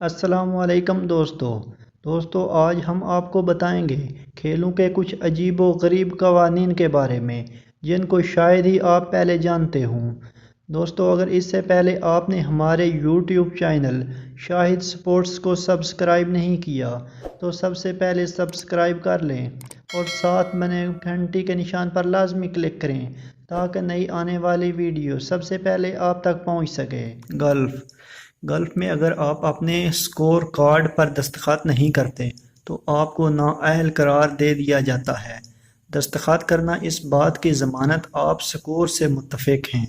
السلام علیکم دوستو آج ہم آپ کو بتائیں گے کھیلوں کے کچھ عجیب و غریب قوانین کے بارے میں جن کو شاید ہی آپ پہلے جانتے ہوں۔ دوستو اگر اس سے پہلے آپ نے ہمارے یوٹیوب چینل شاہد سپورٹس کو سبسکرائب نہیں کیا تو سب سے پہلے سبسکرائب کر لیں اور ساتھ بنے گھنٹی کے نشان پر لازمی کلک کریں تاکہ نئی آنے والی ویڈیو سب سے پہلے آپ تک پہنچ سکے۔ گلف میں اگر آپ اپنے اسکور کارڈ پر دستخط نہیں کرتے تو آپ کو نااہل قرار دے دیا جاتا ہے۔ دستخط کرنا اس بات کی ضمانت آپ اسکور سے متفق ہیں،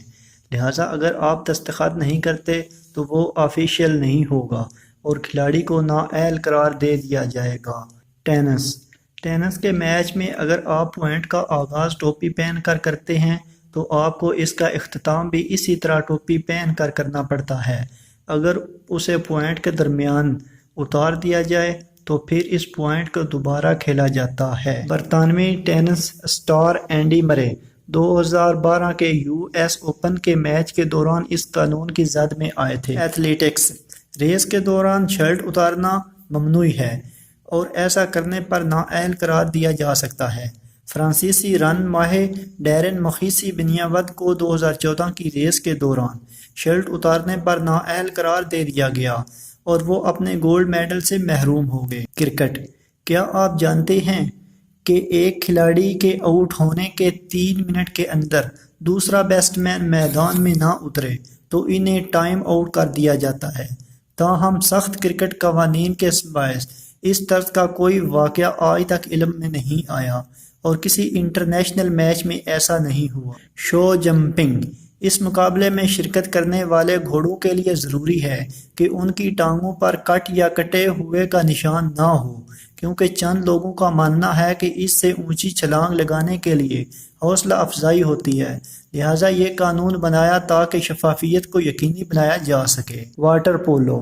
لہٰذا اگر آپ دستخط نہیں کرتے تو وہ آفیشیل نہیں ہوگا اور کھلاڑی کو نااہل قرار دے دیا جائے گا۔ ٹینس کے میچ میں اگر آپ پوائنٹ کا آغاز ٹوپی پہن کر کرتے ہیں تو آپ کو اس کا اختتام بھی اسی طرح ٹوپی پہن کر کرنا پڑتا ہے۔ اگر اسے پوائنٹ کے درمیان اتار دیا جائے تو پھر اس پوائنٹ کو دوبارہ کھیلا جاتا ہے۔ برطانوی ٹینس اسٹار اینڈی مرے 2012 کے یو ایس اوپن کے میچ کے دوران اس قانون کی زد میں آئے تھے۔ ایتھلیٹکس ریس کے دوران شرٹ اتارنا ممنوع ہے اور ایسا کرنے پر نااہل قرار دیا جا سکتا ہے۔ فرانسیسی رن ماہر ڈیرن مخیسی بنیا ود کو 2014 کی ریس کے دوران شرٹ اتارنے پر نااہل قرار دے دیا گیا اور وہ اپنے گولڈ میڈل سے محروم ہو گئے۔ کرکٹ کیا آپ جانتے ہیں کہ ایک کھلاڑی کے آؤٹ ہونے کے 3 منٹ کے اندر دوسرا بیٹسمین میدان میں نہ اترے تو انہیں ٹائم آؤٹ کر دیا جاتا ہے؟ تاہم سخت کرکٹ قوانین کے باعث اس طرز کا کوئی واقعہ آج تک علم میں نہیں آیا اور کسی انٹرنیشنل میچ میں ایسا نہیں ہوا۔ شو جمپنگ اس مقابلے میں شرکت کرنے والے گھوڑوں کے لیے ضروری ہے کہ ان کی ٹانگوں پر کٹ یا کٹے ہوئے کا نشان نہ ہو، کیونکہ چند لوگوں کا ماننا ہے کہ اس سے اونچی چھلانگ لگانے کے لیے حوصلہ افزائی ہوتی ہے، لہٰذا یہ قانون بنایا تاکہ شفافیت کو یقینی بنایا جا سکے۔ Water polo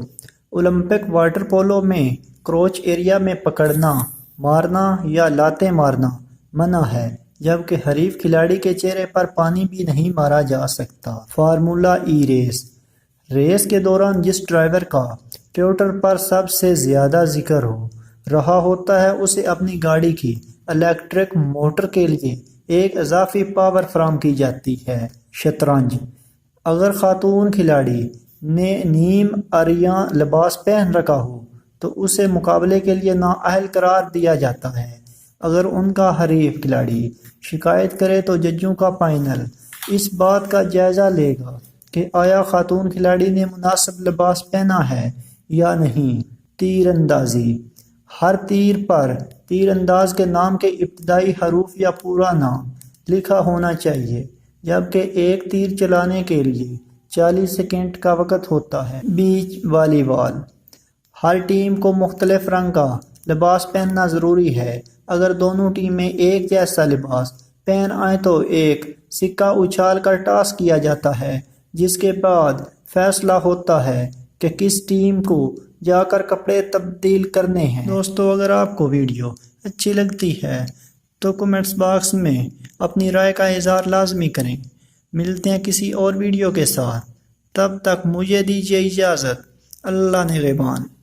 Olympic water polo میں کروچ ایریا میں پکڑنا، مارنا یا لاتیں مارنا منع ہے، جبکہ حریف کھلاڑی کے چہرے پر پانی بھی نہیں مارا جا سکتا۔ فارمولا ای ریس کے دوران جس ڈرائیور کا ٹویٹر پر سب سے زیادہ ذکر ہو رہا ہوتا ہے اسے اپنی گاڑی کی الیکٹرک موٹر کے لیے ایک اضافی پاور فراہم کی جاتی ہے۔ شطرنج اگر خاتون کھلاڑی نے نیم عریاں لباس پہن رکھا ہو تو اسے مقابلے کے لیے نااہل قرار دیا جاتا ہے۔ اگر ان کا حریف کھلاڑی شکایت کرے تو ججوں کا پینل اس بات کا جائزہ لے گا کہ آیا خاتون کھلاڑی نے مناسب لباس پہنا ہے یا نہیں۔ تیر اندازی ہر تیر پر تیر انداز کے نام کے ابتدائی حروف یا پورا نام لکھا ہونا چاہیے، جبکہ ایک تیر چلانے کے لیے 40 سیکنڈ کا وقت ہوتا ہے۔ بیچ والی بال ہر ٹیم کو مختلف رنگ کا لباس پہننا ضروری ہے۔ اگر دونوں ٹیمیں ایک جیسا لباس پہن آئیں تو ایک سکہ اچھال کر ٹاس کیا جاتا ہے، جس کے بعد فیصلہ ہوتا ہے کہ کس ٹیم کو جا کر کپڑے تبدیل کرنے ہیں۔ دوستو اگر آپ کو ویڈیو اچھی لگتی ہے تو کمنٹس باکس میں اپنی رائے کا اظہار لازمی کریں۔ ملتے ہیں کسی اور ویڈیو کے ساتھ، تب تک مجھے دیجیے اجازت۔ اللہ نگہبان۔